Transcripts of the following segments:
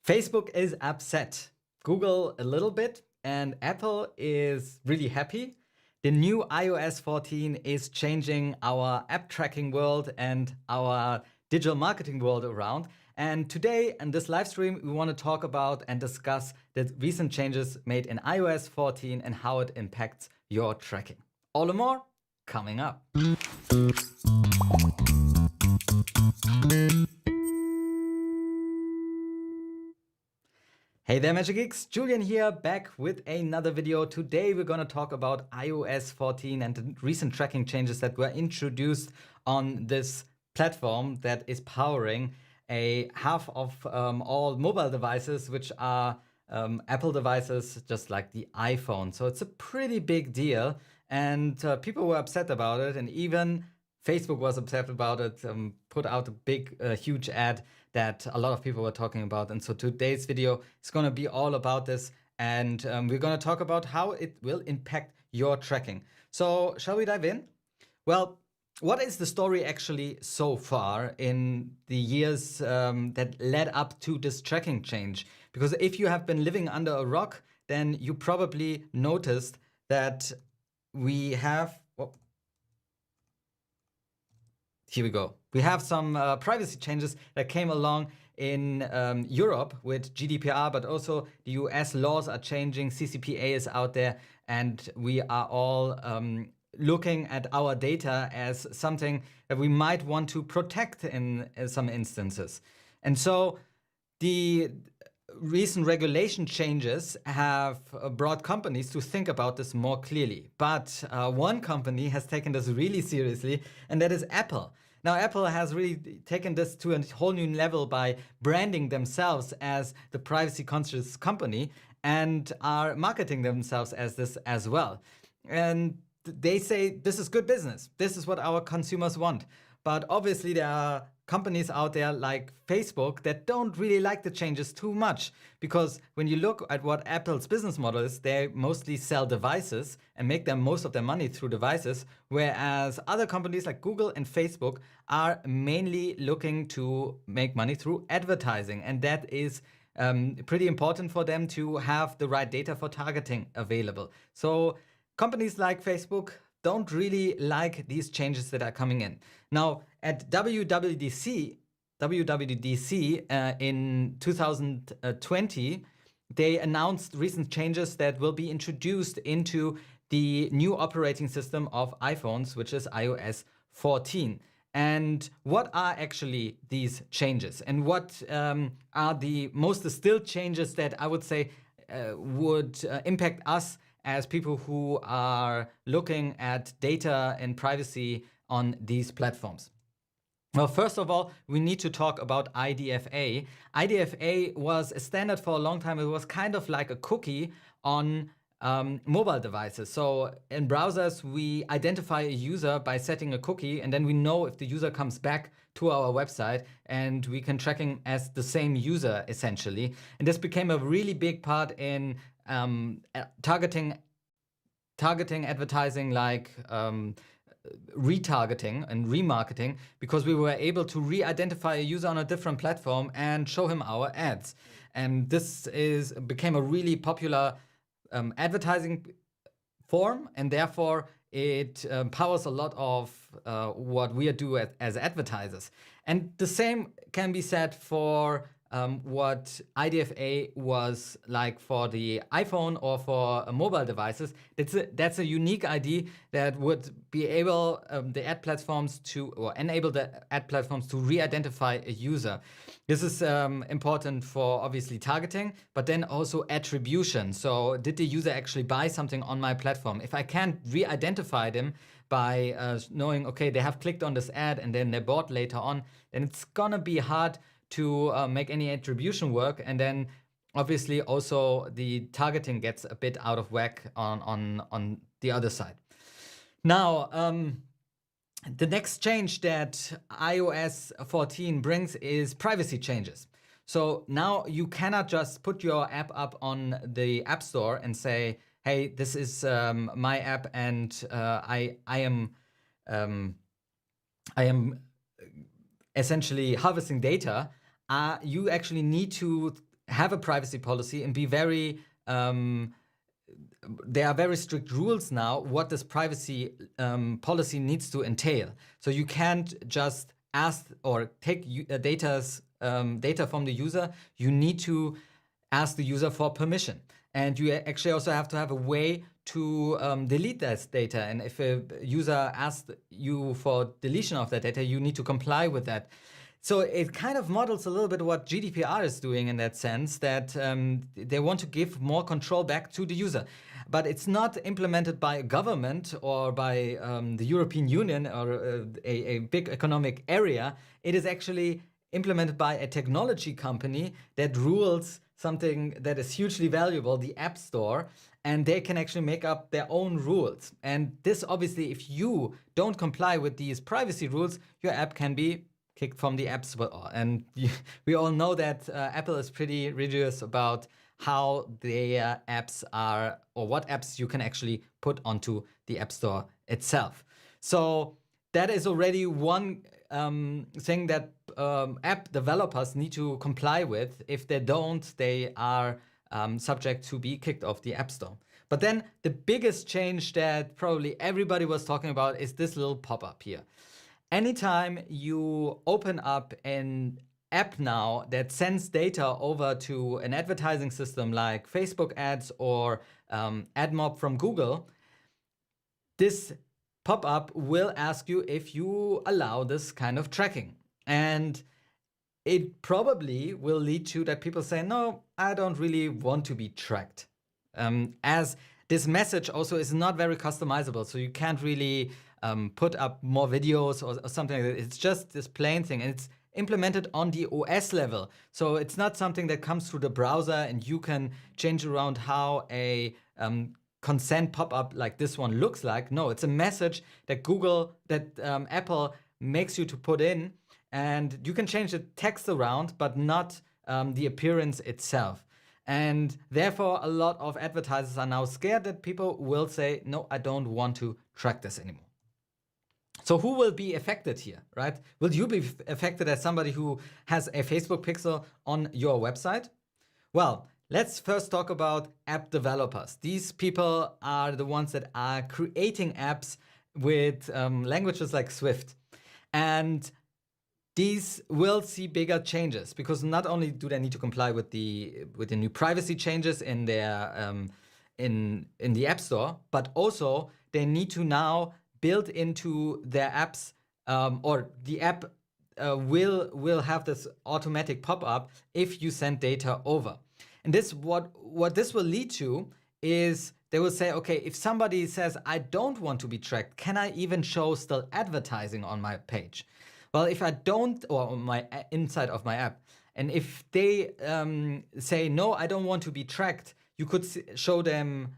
Facebook is upset, Google a little bit, and Apple is really happy. The new iOS 14 is changing our app tracking world and our digital marketing world around. And today in this live stream, we want to talk about and discuss the recent changes made in iOS 14 and how it impacts your tracking. All and more coming up. Hey there, Magic Geeks, Julian here, back with another video. Today we're going to talk about iOS 14 and the recent tracking changes that were introduced on this platform that is powering a half of all mobile devices, which are Apple devices, just like the iPhone. So it's a pretty big deal, and people were upset about it, and even Facebook was upset about it, put out a big, huge ad that a lot of people were talking about. And so today's video is going to be all about this. And we're going to talk about how it will impact your tracking. So shall we dive in? Well, what is the story actually so far in the years that led up to this tracking change? Because if you have been living under a rock, then you probably noticed that we have... Here we go. We have some privacy changes that came along in Europe with GDPR, but also the US laws are changing, CCPA is out there, and we are all looking at our data as something that we might want to protect in some instances. And so the recent regulation changes have brought companies to think about this more clearly. But one company has taken this really seriously, and that is Apple. Now, Apple has really taken this to a whole new level by branding themselves as the privacy-conscious company and are marketing themselves as this as well. And they say this is good business. This is what our consumers want. But obviously, there are companies out there like Facebook that don't really like the changes too much, because when you look at what Apple's business model is, they mostly sell devices and make most of their money through devices, whereas other companies like Google and Facebook are mainly looking to make money through advertising, and that is pretty important for them to have the right data for targeting available. So companies like Facebook don't really like these changes that are coming in. Now, at WWDC in 2020, they announced recent changes that will be introduced into the new operating system of iPhones, which is iOS 14. And what are actually these changes? And what are the most distilled changes that I would say would impact us as people who are looking at data and privacy on these platforms? Well, first of all, we need to talk about IDFA. IDFA was a standard for a long time. It was kind of like a cookie on mobile devices. So in browsers, we identify a user by setting a cookie, and then we know if the user comes back to our website, and we can track him as the same user, essentially. And this became a really big part in targeting advertising, like retargeting and remarketing, because we were able to re-identify a user on a different platform and show him our ads. And this became a really popular advertising form, and therefore it powers a lot of what we do as advertisers. And the same can be said for what IDFA was like for the iPhone or for mobile devices. That's a unique ID that would be able the ad platforms to, or enable the ad platforms to re-identify a user. This is important for obviously targeting, but then also attribution. So did the user actually buy something on my platform? If I can't re-identify them by knowing, okay, they have clicked on this ad and then they bought later on, then it's gonna be hard to make any attribution work, and then obviously also the targeting gets a bit out of whack on the other side. Now, the next change that iOS 14 brings is privacy changes. So now you cannot just put your app up on the App Store and say, hey, this is my app, and I am essentially harvesting data. You actually need to have a privacy policy and be very there are very strict rules now what this privacy policy needs to entail. So you can't just ask or take data from the user. You need to ask the user for permission. And you actually also have to have a way to delete that data. And if a user asks you for deletion of that data, you need to comply with that. So it kind of models a little bit what GDPR is doing in that sense, that they want to give more control back to the user. But it's not implemented by a government or by the European Union or a big economic area. It is actually implemented by a technology company that rules something that is hugely valuable, the App Store, and they can actually make up their own rules. And this obviously, if you don't comply with these privacy rules, your app can be kicked from the App Store. And we all know that Apple is pretty rigorous about how their apps are, or what apps you can actually put onto the App Store itself. So that is already one thing that app developers need to comply with. If they don't, they are subject to be kicked off the App Store. But then the biggest change that probably everybody was talking about is this little pop-up here. Anytime you open up an app now that sends data over to an advertising system like Facebook ads or AdMob from Google, this pop-up will ask you if you allow this kind of tracking. And it probably will lead to that people say, no, I don't really want to be tracked. As this message also is not very customizable, so you can't really put up more videos or something like that. It's just this plain thing, and it's implemented on the OS level. So it's not something that comes through the browser and you can change around how a consent pop-up like this one looks like. No, it's a message that Apple makes you to put in, and you can change the text around, but not the appearance itself. And therefore, a lot of advertisers are now scared that people will say, no, I don't want to track this anymore. So who will be affected here, right? Will you be affected as somebody who has a Facebook pixel on your website? Well, let's first talk about app developers. These people are the ones that are creating apps with languages like Swift. And these will see bigger changes because not only do they need to comply with the new privacy changes in their in the App Store, but also they need to now build into their apps, or the app will have this automatic pop-up if you send data over. And this what this will lead to is they will say, okay, if somebody says, I don't want to be tracked, can I even show still advertising on my page? Well, if I don't, or on my inside of my app, and if they say, no, I don't want to be tracked, you could show them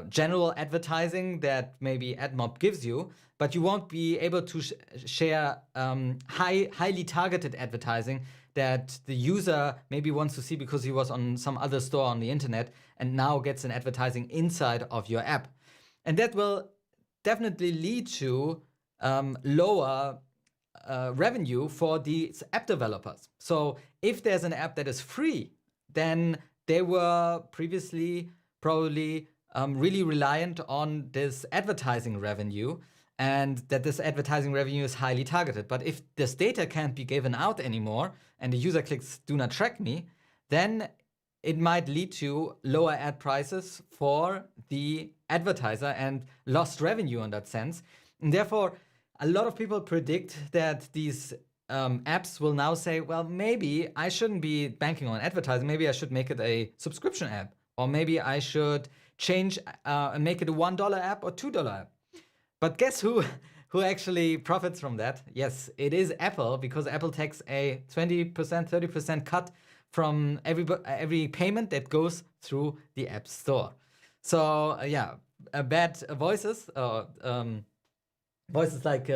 general advertising that maybe AdMob gives you, but you won't be able to share highly targeted advertising that the user maybe wants to see because he was on some other store on the internet and now gets an advertising inside of your app. And that will definitely lead to lower revenue for these app developers. So if there's an app that is free, then they were previously probably really reliant on this advertising revenue, and that this advertising revenue is highly targeted. But if this data can't be given out anymore and the user clicks do not track me, then it might lead to lower ad prices for the advertiser and lost revenue in that sense. And therefore, a lot of people predict that these apps will now say, well, maybe I shouldn't be banking on advertising. Maybe I should make it a subscription app. Or maybe I should change and make it a $1 app or $2 app. But guess who actually profits from that? Yes, it is Apple, because Apple takes a 20%, 30% cut from every payment that goes through the App Store. So yeah, bad voices like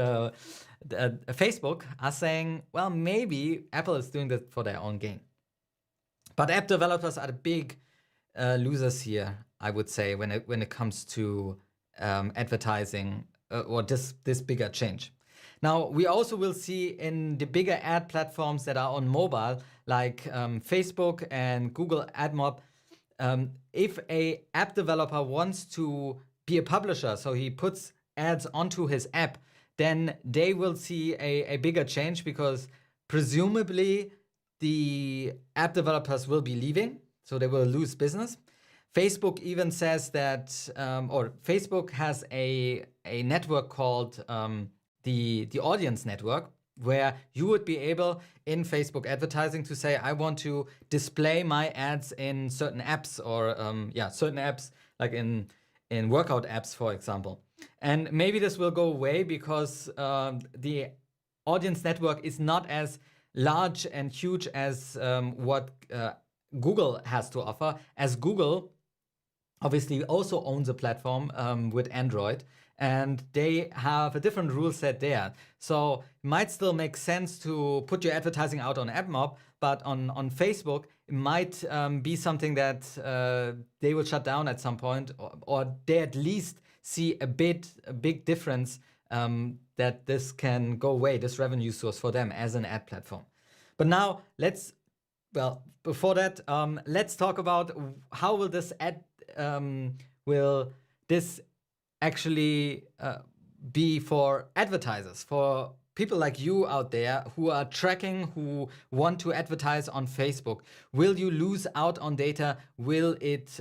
Facebook are saying, well, maybe Apple is doing that for their own gain. But app developers are the big losers here, I would say, when it comes to advertising or this bigger change. Now, we also will see in the bigger ad platforms that are on mobile, like Facebook and Google AdMob, if a app developer wants to be a publisher, so he puts ads onto his app, then they will see a bigger change, because presumably the app developers will be leaving, so they will lose business. Facebook even says that, or Facebook has a network called the audience network, where you would be able in Facebook advertising to say, I want to display my ads in certain apps, or certain apps, like in workout apps, for example. And maybe this will go away, because the audience network is not as large and huge as what Google has to offer, as Google obviously also owns a platform with Android, and they have a different rule set there. So it might still make sense to put your advertising out on AdMob, but on Facebook, it might be something that they will shut down at some point, or they at least see a big difference, that this can go away, this revenue source for them as an ad platform. But now before that, let's talk about how will this actually be for advertisers, for people like you out there who are tracking, who want to advertise on Facebook. Will you lose out on data? Will it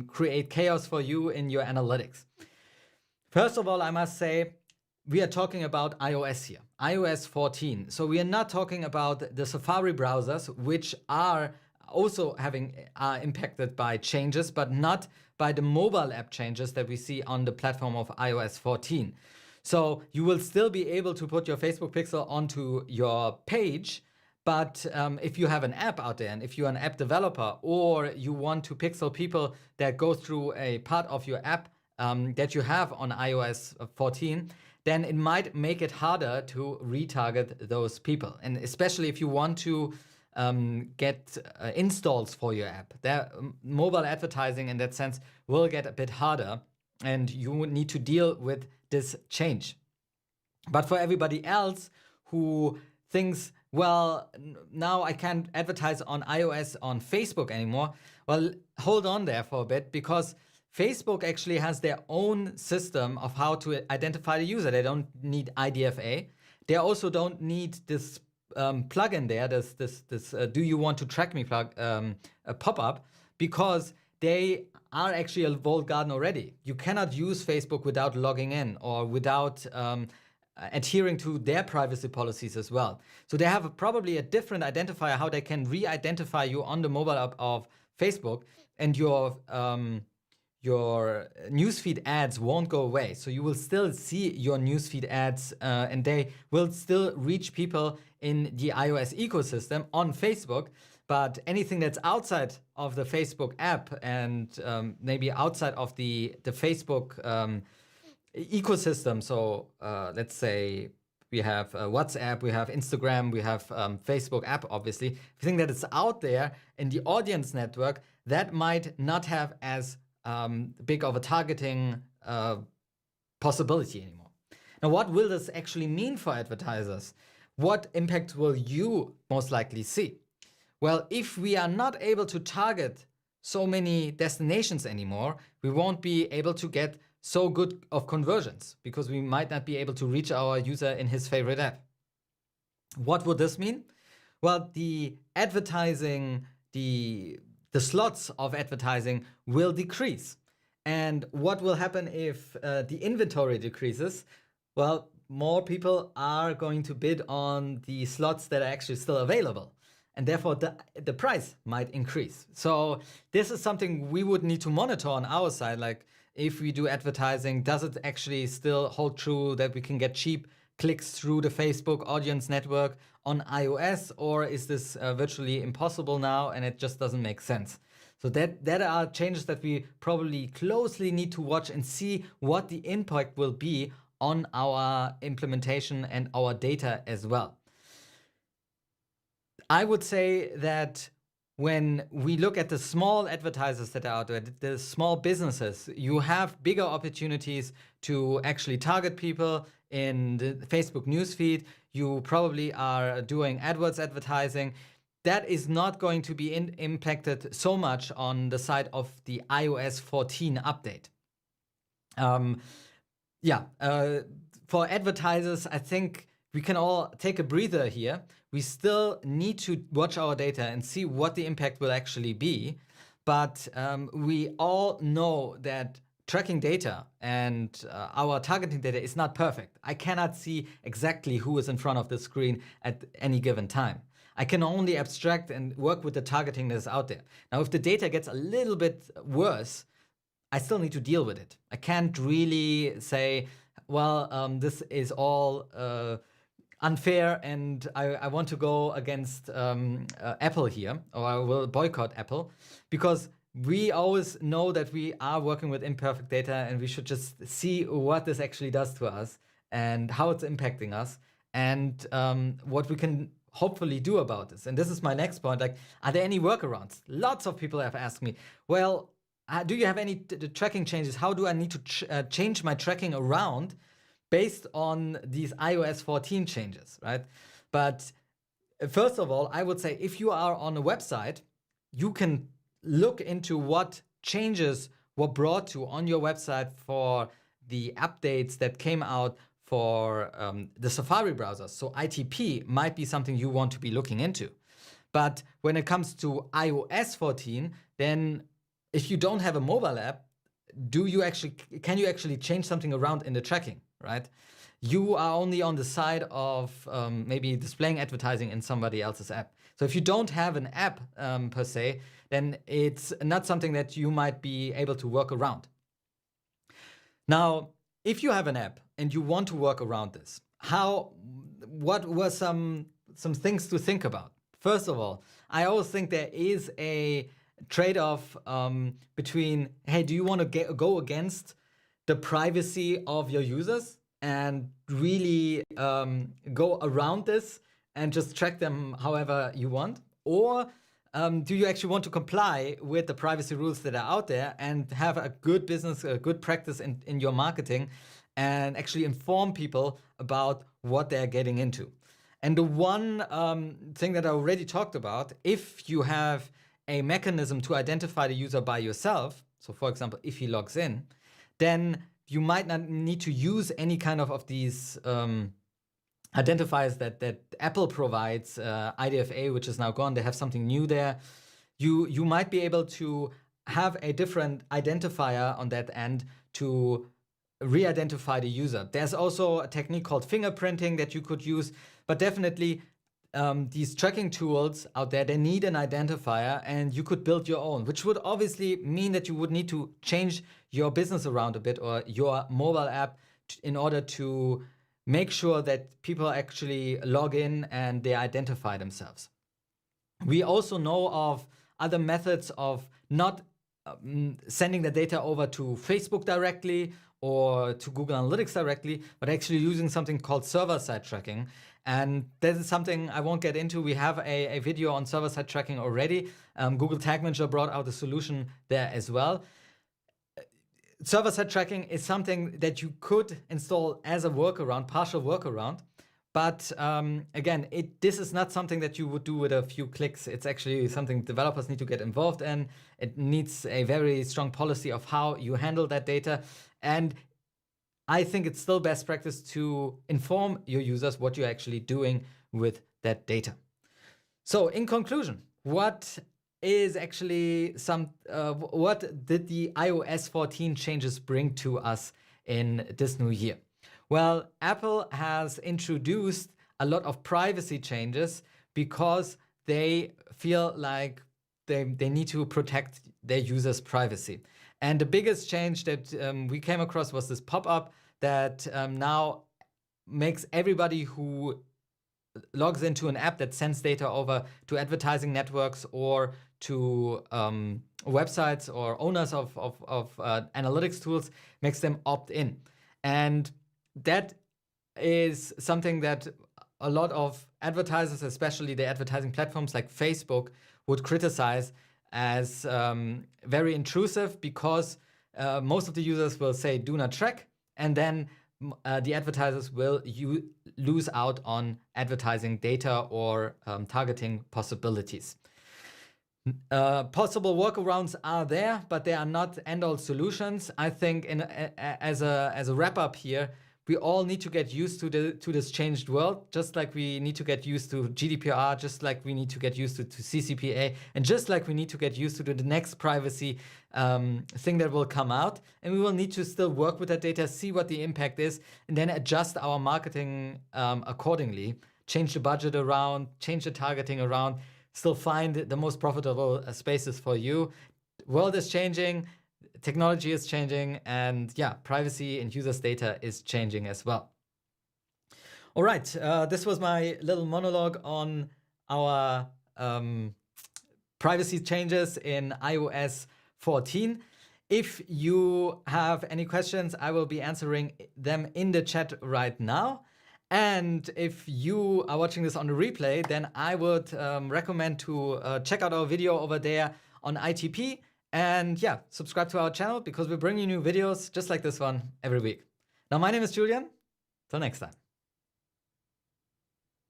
create chaos for you in your analytics? First of all, I must say, we are talking about iOS here, iOS 14. So we are not talking about the Safari browsers, which are also impacted by changes, but not by the mobile app changes that we see on the platform of iOS 14. So you will still be able to put your Facebook pixel onto your page, but if you have an app out there, and if you're an app developer, or you want to pixel people that go through a part of your app that you have on iOS 14, then it might make it harder to retarget those people. And especially if you want to get installs for your app, mobile advertising in that sense will get a bit harder, and you would need to deal with this change. But for everybody else who thinks, well, now I can't advertise on iOS on Facebook anymore, well, hold on there for a bit, because Facebook actually has their own system of how to identify the user. They don't need IDFA. They also don't need this plugin there, this do you want to track me pop-up, because they are actually a walled garden already. You cannot use Facebook without logging in, or without adhering to their privacy policies as well. So they have probably a different identifier how they can re-identify you on the mobile app of Facebook, and your newsfeed ads won't go away. So you will still see your newsfeed ads, and they will still reach people in the iOS ecosystem on Facebook. But anything that's outside of the Facebook app, and maybe outside of the Facebook ecosystem, so let's say we have WhatsApp, we have Instagram, we have Facebook app, obviously. Everything that is out there in the audience network, that might not have as big of a targeting possibility anymore. Now, what will this actually mean for advertisers? What impact will you most likely see? Well, if we are not able to target so many destinations anymore, we won't be able to get so good of conversions, because we might not be able to reach our user in his favorite app. What would this mean? Well, the advertising, the slots of advertising will decrease. And what will happen if the inventory decreases? Well, more people are going to bid on the slots that are actually still available. And therefore, the price might increase. So this is something we would need to monitor on our side. Like, if we do advertising, does it actually still hold true that we can get cheap clicks through the Facebook audience network on iOS, or is this virtually impossible now and it just doesn't make sense? So that are changes that we probably closely need to watch and see what the impact will be on our implementation and our data as well. I would say that when we look at the small advertisers that are out there, the small businesses, you have bigger opportunities to actually target people in the Facebook newsfeed. You probably are doing AdWords advertising. That is not going to be impacted so much on the side of the iOS 14 update. For advertisers, I think we can all take a breather here. We still need to watch our data and see what the impact will actually be. But we all know that tracking data and our targeting data is not perfect. I cannot see exactly who is in front of the screen at any given time. I can only abstract and work with the targeting that is out there. Now, if the data gets a little bit worse, I still need to deal with it. I can't really say, well, this is all unfair and I want to go against Apple here, or I will boycott Apple, because we always know that we are working with imperfect data and we should just see what this actually does to us and how it's impacting us and what we can hopefully do about this. And this is my next point. Like, are there any workarounds? Lots of people have asked me, well, do you have any tracking changes? How do I need to change my tracking around based on these iOS 14 changes, right? But first of all, I would say if you are on a website, you can look into what changes were brought to on your website for the updates that came out for the Safari browser. So ITP might be something you want to be looking into. But when it comes to iOS 14, then if you don't have a mobile app, can you actually change something around in the tracking, right? You are only on the side of maybe displaying advertising in somebody else's app. So if you don't have an app per se, then it's not something that you might be able to work around. Now, if you have an app and you want to work around this, what were some things to think about? First of all, I always think there is a trade-off between, hey, do you want to go against the privacy of your users and really go around this and just track them however you want? Or do you actually want to comply with the privacy rules that are out there and have a good business, a good practice in your marketing and actually inform people about what they're getting into? And the one thing that I already talked about, if you have a mechanism to identify the user by yourself, so for example, if he logs in, then you might not need to use any kind of these identifiers that Apple provides, IDFA, which is now gone. They have something new there. You might be able to have a different identifier on that end to re-identify the user. There's also a technique called fingerprinting that you could use, but definitely these tracking tools out there, they need an identifier and you could build your own, which would obviously mean that you would need to change your business around a bit or your mobile app in order to make sure that people actually log in and they identify themselves. We also know of other methods of not sending the data over to Facebook directly or to Google Analytics directly, but actually using something called server-side tracking. And this is something I won't get into. We have a video on server-side tracking already. Google Tag Manager brought out a solution there as well. Server-side tracking is something that you could install as a workaround, partial workaround. But again, this is not something that you would do with a few clicks. It's actually something developers need to get involved in. It needs a very strong policy of how you handle that data. And I think it's still best practice to inform your users what you're actually doing with that data. So in conclusion, what is actually what did the iOS 14 changes bring to us in this new year? Well, Apple has introduced a lot of privacy changes because they feel like they need to protect their users' privacy. And the biggest change that we came across was this pop-up that now makes everybody who logs into an app that sends data over to advertising networks or to websites or owners of analytics tools, makes them opt in. And that is something that a lot of advertisers, especially the advertising platforms like Facebook, would criticize as very intrusive, because most of the users will say do not track, and then the advertisers will lose out on advertising data or targeting possibilities. Possible workarounds are there, but they are not end-all solutions. I think as a wrap-up here, we all need to get used to this changed world, just like we need to get used to GDPR, just like we need to get used to CCPA, and just like we need to get used to the next privacy thing that will come out. And we will need to still work with that data, see what the impact is, and then adjust our marketing accordingly, change the budget around, change the targeting around, still find the most profitable spaces for you. World is changing, technology is changing, and yeah, privacy and users' data is changing as well. All right, this was my little monologue on our privacy changes in iOS 14. If you have any questions, I will be answering them in the chat right now. And if you are watching this on the replay, then I would recommend to check out our video over there on ITP. And yeah, subscribe to our channel, because we're bringing you new videos just like this one every week. Now, my name is Julian. Till next time.